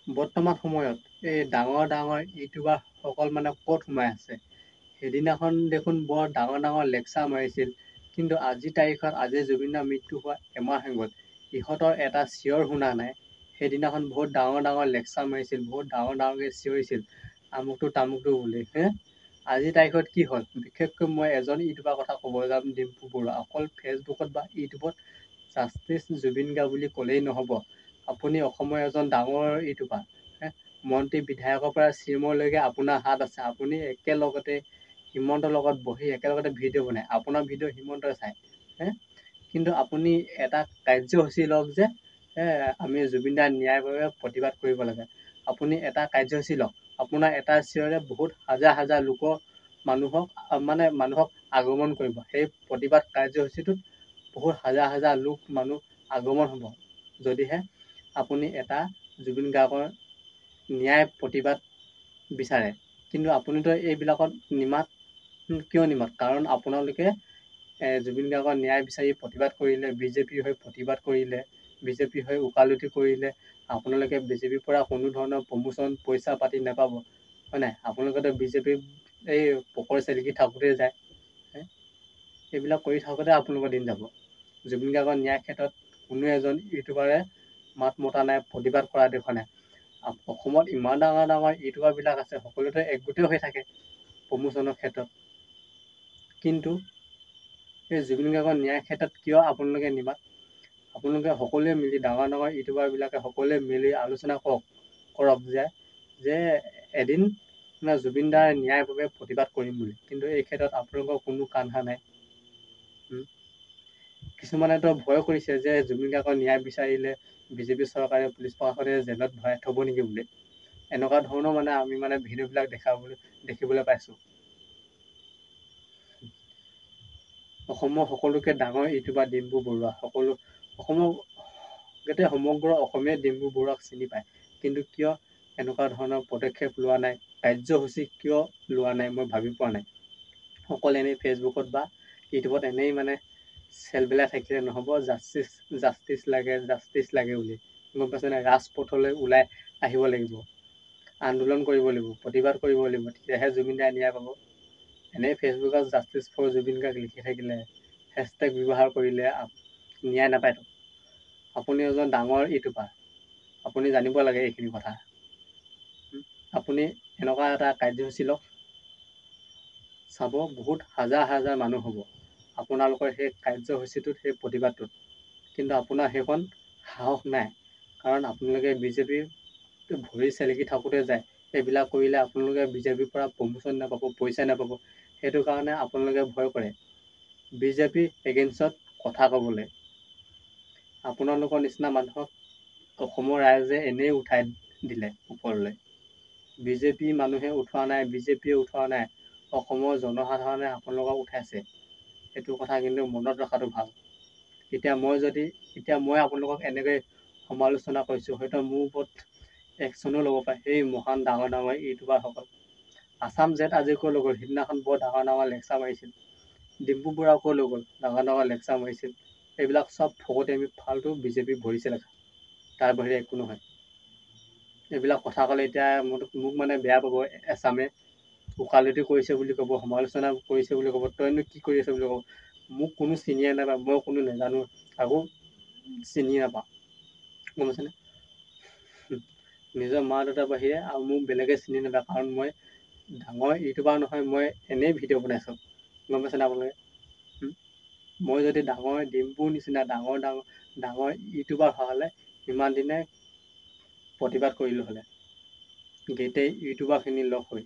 বৰ্তমান সময়ত এই ডাঙৰ ইউটিউবাৰসকল মানে ক'ত সোমাই আছে। সেইদিনাখন দেখোন বৰ ডাঙৰ লেকচাৰ মাৰিছিল, কিন্তু আজিৰ তাৰিখত আজি জুবিনৰ মৃত্যু হোৱা এমাহ হৈ গ'ল, ইহঁতৰ এটা চিঞৰ শুনা নাই। সেইদিনাখন বহুত ডাঙৰ লেকচাৰ মাৰিছিল, বহুত ডাঙৰকৈ চিঞৰিছিল, আমুকটো তামুকটো বুলি। আজিৰ তাৰিখত কি হ'ল? বিশেষকৈ মই এজন ইউটিউবাৰ কথা ক'ব যাম, ডিম্পু বৰুৱা। অকল ফেচবুকত বা ইউটিউবত জাষ্টিছ জুবিন গাৰ্গ বুলি ক'লেই নহ'ব। আপুনি অসমৰ এজন ডাঙৰ ইউটিউবাৰ, মন্ত্ৰী বিধায়কৰ পৰা চিএমলৈকে আপোনাৰ হাত আছে। আপুনি একেলগতে হিমন্তৰ লগত বহি একেলগতে ভিডিঅ' বনায়, আপোনাৰ ভিডিঅ' হিমন্তই চায়। কিন্তু আপুনি এটা কাৰ্যসূচী লওক যে আমি জুবিন দাৰ ন্যায়ৰ বাবে প্ৰতিবাদ কৰিব লাগে। আপুনি এটা কাৰ্যসূচী লওক, আপোনাৰ এটা চিঞৰে বহুত হাজাৰ লোকৰ মানুহক আগমন কৰিব। সেই প্ৰতিবাদ কাৰ্যসূচীটোত বহুত হাজাৰ মানুহ আগমন হ'ব, যদিহে আপুনি এটা জুবিন গাৰ্গৰ ন্যায় প্ৰতিবাদ বিচাৰে। কিন্তু আপুনিতো এইবিলাকত নিমাত কিয় নিমাত? কাৰণ আপোনালোকে জুবিন গাৰ্গৰ ন্যায় বিচাৰি প্ৰতিবাদ কৰিলে, বিজেপিৰ হৈ প্ৰতিবাদ কৰিলে, বিজেপিৰ হৈ ওকালতি কৰিলে। আপোনালোকে বিজেপিৰ পৰা কোনো ধৰণৰ প্ৰমোচন পইচা পাতি নাপাব, হয় নাই? আপোনালোকেতো বিজেপিৰ এই পকৰ চেলেকি থাকোঁতে যায়। এইবিলাক কৰি থাকোঁতে আপোনালোকৰ দিন যাব। জুবিন গাৰ্গৰ ন্যায় ক্ষেত্ৰত কোনো এজন ইউটিউবাৰে মাত মতা নাই, প্ৰতিবাদ কৰা দেখা নাই। অসমত ইমান ডাঙৰ ইউটিউবাৰবিলাক আছে, সকলোতে একগোটেই হৈ থাকে প্ৰমোচনৰ ক্ষেত্ৰত। কিন্তু এই জুবিন গাৰ্গৰ ন্যায় ক্ষেত্ৰত কিয় আপোনালোকে নিমাত? আপোনালোকে সকলোৱে মিলি ডাঙৰ ইউটিউবাৰবিলাকে সকলোৱে মিলি আলোচনা কৰক যে এদিন জুবিন দাৰ ন্যায়ৰ বাবে প্ৰতিবাদ কৰিম বুলি। কিন্তু এই ক্ষেত্ৰত আপোনালোকৰ কোনো কাণসাৰ নাই। কিছুমানেতো ভয় কৰিছে যে জুবিন গাৰ্গৰ ন্যায় বিচাৰিলে বিজেপি চৰকাৰে, পুলিচ প্ৰশাসনে জেলত ভৰাই থ'ব নেকি বুলি। এনেকুৱা ধৰণৰ মানে আমি ভিডিঅ'বিলাক দেখিবলৈ পাইছোঁ। অসমৰ সকলোকে ডাঙৰ ইউটিউবাৰ ডিম্পু বৰুৱা, গোটেই সমগ্ৰ অসমীয়া ডিম্পু বৰুৱাক চিনি পায়। কিন্তু কিয় এনেকুৱা ধৰণৰ পদক্ষেপ লোৱা নাই, কাৰ্যসূচী কিয় লোৱা নাই, মই ভাবি পোৱা নাই। অকল এনেই ফেচবুকত বা ইউটিউবত এনেই চেলবিলাক থাকিলে নহ'ব, জাষ্টিছ লাগে বুলি। গম পাইছে নাই? ৰাজপথলৈ ওলাই আহিব লাগিব, আন্দোলন কৰিব লাগিব, প্ৰতিবাদ কৰিব লাগিব, তেতিয়াহে জুবিন দাই ন্যায় পাব। এনেই ফেচবুকত জাষ্টিছ ফৰ জুবিন গাৰ্গ লিখি থাকিলে, হেছটেগ ব্যৱহাৰ কৰিলে ন্যায় নাপায়তো। আপুনি এজন ডাঙৰ ইউটিউবাৰ, আপুনি জানিব লাগে এইখিনি কথা। আপুনি এনেকুৱা এটা কাৰ্যসূচী লওক, চাব বহুত হাজাৰ মানুহ হ'ব আপোনালোকৰ সেই কাৰ্যসূচীটোত, সেই প্ৰতিবাদটোত। কিন্তু আপোনাৰ সেইখন সাহস নাই, কাৰণ আপোনালোকে বিজেপিৰ ভৰি চেলেকি থাকোঁতে যায়। এইবিলাক কৰিলে আপোনালোকে বিজেপিৰ পৰা প্ৰমোচন নাপাব, পইচা নাপাব। সেইটো কাৰণে আপোনালোকে ভয় কৰে বিজেপিৰ এগেইনষ্টত কথা ক'বলৈ। আপোনালোকৰ নিচিনা মানুহক অসমৰ ৰাইজে এনেই উঠাই দিলে ওপৰলৈ। বিজেপি মানুহে উঠোৱা নাই, বিজেপিয়ে উঠোৱা নাই, অসমৰ জনসাধাৰণে আপোনালোকক উঠাইছে। সেইটো কথা কিন্তু মনত ৰখাটো ভাল। এতিয়া মই আপোনালোকক এনেকৈ সমালোচনা কৰিছোঁ, হয়তো মোৰ ওপৰত একশ্যনো ল'ব পাৰে সেই মহান ডাঙৰ ইউটিউবাৰসকল। আছাম জেট আজি ক'লৈ গ'ল? সিদিনাখন বৰ ডাঙৰ লেকচাৰ মাৰিছিল। ডিম্পু বৰুৱা ক'লৈ গ'ল? ডাঙৰ লেকচাৰ মাৰিছিল। এইবিলাক চব ফকতীয়ামি ফাল্টু বিজেপিৰ ভৰি চেলেকা, তাৰ বাহিৰে একো নহয়। এইবিলাক কথা ক'লে এতিয়া মোক বেয়া পাব এচামে, ওকালতি কৰিছে বুলি ক'ব, সমালোচনা কৰিছে বুলি ক'ব, তইনো কি কৰি আছ বুলি ক'ব। মোক কোনো চিনিয়ে নাপায়, মই কোনো নাজানো, আকৌ চিনি নাপাওঁ। গম পাইছেনে? নিজৰ মা দেউতাৰ বাহিৰে আৰু মোক বেলেগে চিনি নাপায়, কাৰণ মই ডাঙৰ ইউটিউবাৰ নহয়, মই এনেই ভিডিঅ' বনাইছোঁ। গম পাইছেনে আপোনালোকে? মই যদি ডাঙৰ ডিম্পুৰ নিচিনা ডাঙৰ ইউটিউবাৰ হোৱা হ'লে ইমান দিনে প্ৰতিবাদ কৰিলোঁ হ'লে, গোটেই ইউটিউবাৰখিনি লগ হৈ।